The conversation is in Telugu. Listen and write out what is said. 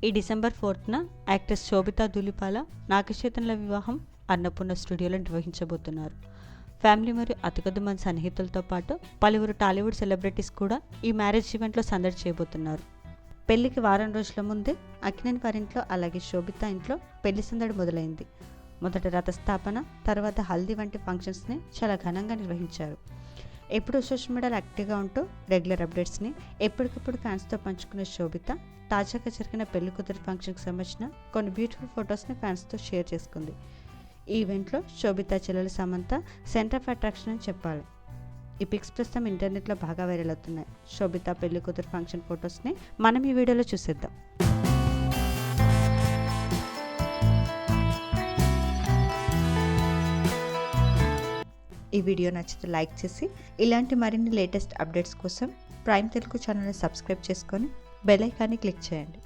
ఈ డిసెంబర్ 4న యాక్ట్రెస్ శోభితా ధూళిపాల నాగచైతన్య వివాహం అన్నపూర్ణ స్టూడియోలో నిర్వహించబోతున్నారు. ఫ్యామిలీ మరియు అతికొద్ది మంది సన్నిహితులతో పాటు పలువురు టాలీవుడ్ సెలబ్రిటీస్ కూడా ఈ మ్యారేజ్ ఈవెంట్లో సందడి చేయబోతున్నారు. పెళ్లికి వారం రోజుల ముందే అక్కినేని వారింట్లో అలాగే శోభిత ఇంట్లో పెళ్లి సందడి మొదలైంది. మొదట రథస్థాపన, తర్వాత హల్దీ వంటి ఫంక్షన్స్ని చాలా ఘనంగా నిర్వహించారు. ఎప్పుడూ సోషల్ మీడియాలో యాక్టివ్గా ఉంటూ రెగ్యులర్ అప్డేట్స్ని ఎప్పటికప్పుడు ఫ్యాన్స్తో పంచుకునే శోభిత తాజాగా జరిగిన పెళ్లి కూతురి ఫంక్షన్కి సంబంధించిన కొన్ని బ్యూటిఫుల్ ఫొటోస్ని ఫ్యాన్స్తో షేర్ చేసుకుంది. ఈ ఈవెంట్లో శోభిత చెల్లెలు సమంత సెంటర్ ఆఫ్ అట్రాక్షన్ అని చెప్పాలి. ఈ పిక్స్ ప్రస్తుతం ఇంటర్నెట్లో బాగా వైరల్ అవుతున్నాయి. శోభిత పెళ్లి కూతురు ఫంక్షన్ ఫొటోస్ని మనం ఈ వీడియోలో చూసేద్దాం. ఈ వీడియో నచ్చితే లైక్ చేసి ఇలాంటి మరిన్ని లేటెస్ట్ అప్డేట్స్ కోసం ప్రైమ్ తెలుగు ఛానల్ని సబ్స్క్రైబ్ చేసుకొని బెల్ ఐకాన్ని క్లిక్ చేయండి.